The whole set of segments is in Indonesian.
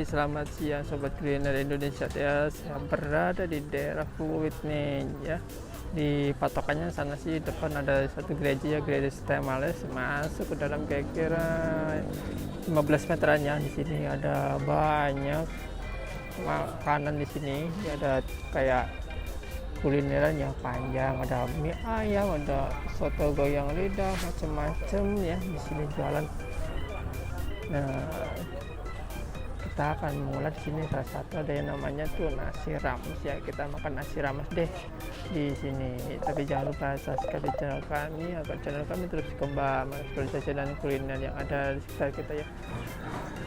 Hai, selamat siang Sobat Kuliner Indonesia ya. Saya berada di daerah Fluid nih ya. Di patokannya sana sih depan ada satu gereja ya, gereja Stemales. Masuk ke dalam kira-kira 15 meteran ya. Di sini ada banyak makanan di sini. Ada kayak kulineran yang panjang, ada mie ayam, ada soto goyang lidah, macam-macam ya di sini jualan. Nah, kita akan mulai di sini. Salah satu ada yang namanya tuh nasi rames ya. Kita makan nasi rames deh di sini. Tapi jangan lupa subscribe di channel kami agar channel kami terus kembang aktualisasi dan kuliner yang ada di sekitar kita ya.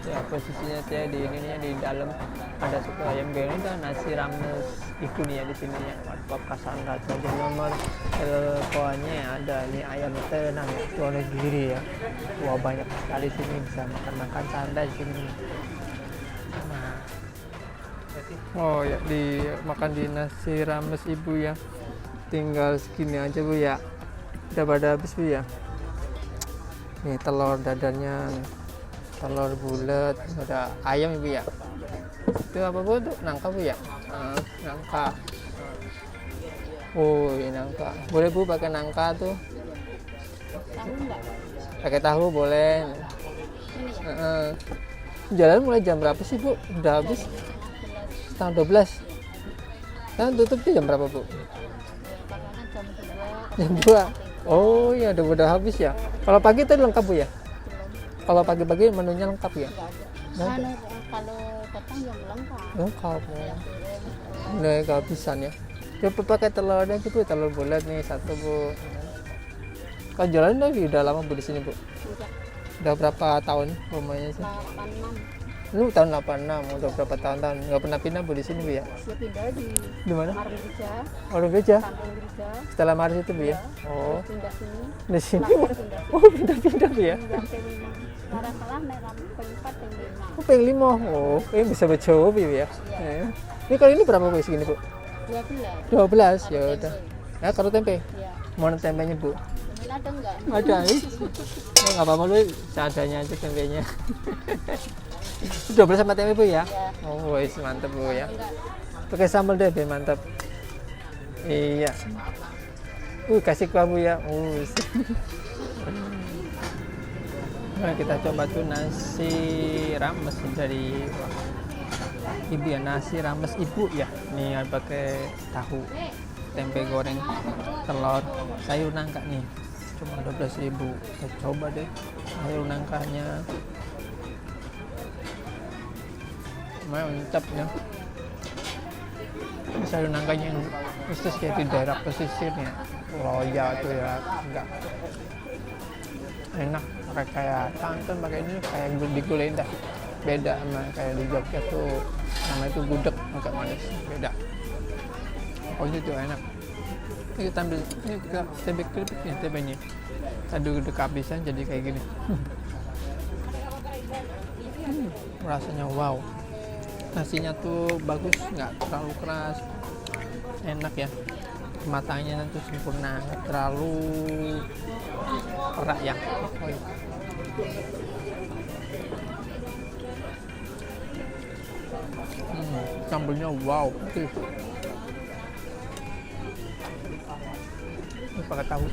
Ya posisinya saya di ini ya, di dalam ada soto ayam goreng dan nasi rames itu nih ya di sini ya. Warkop Cassandra saja nomor teleponnya ada nih ayam tenang warna giri ya. Wah banyak sekali sini, bisa makan santai di sini. Nah, oh ya makan di nasi rames ibu ya, tinggal segini aja bu ya, udah pada habis bu ya. Nih telur dadarnya, telur bulat, ada ayam ibu ya. Itu apa bu tuh, nangka bu ya. Nangka. Oh ini nangka, boleh bu pakai nangka tuh. Tahu enggak? Pakai tahu boleh. Jalan mulai jam berapa sih bu? Udah habis? Setengah 12. Dan tutupnya jam berapa bu? Makanan Jam jam 2. 2. Oh ya udah habis ya. Kalau pagi tadi lengkap bu ya? Kalau pagi-pagi menunya lengkap ya? Enggak ada. Kalau petang yang lengkap. Lengkap ya. Ayam goreng. Udah kehabisan ya. Coba pakai telurnya gitu, telur bulat nih satu bu. Kalau jalan udah lama bu di sini bu? Udah berapa tahun rumahnya sih? 86. Lu tahun 86, udah berapa tahun-tahun? Nggak pernah pindah bu di sini bu ya? Saya pindah Di mana? Margeja, Orang Gereja? kampung Gereja. Setelah Maris itu bu ya? Iya. Oh, Terus pindah sini. di sini? Lahir pindah sini. Oh, pindah-pindah bu ya? Pindah ke sekarang salah naik pengempat penglima. Oh, pengen 5. Oh, bisa bercoba bu ya? Ya. Ini kali ini berapa bu segini bu? 12. 12, ya udah. Ya, karo tempe? Ya. Mau tempenya bu? Temen ada enggak? Ada nih. Oh, nggak apa-apa lu, seadanya aja tempenya. 12 sama tempe bu ya? Ya. Oh, wis mantep bu ya. Enggak. Pakai sambal deh, biar mantap. Iya. Kasih kuah bu ya. Nah, kita coba tuh nasi rames dari ibu ya, nasi rames ibu ya. Nih pakai tahu, tempe goreng, telur, sayur nangka nih. Cuma 12.000. Kita coba deh sayur nangkanya. Mantap ya. Sayur nangkanya yang khusus ya di daerah pesisirnya. Roya tuh ya, enggak enak, pakai kayak santan, pakai ini kayak digulai dah. Beda sama kayak di Jogja tuh namanya itu gudeg, agak manis, beda. Pokoknya tuh enak. Ini kita ambil, ini kita tebek keripik ya tebeknya. Tadi udah kehabisan jadi kayak gini. Rasanya wow. Nasinya tuh bagus, nggak terlalu keras, enak ya. Matangnya nanti sempurna, nggak terlalu perak ya. Oh, iya. Sambelnya wow. Ini pakai tahu.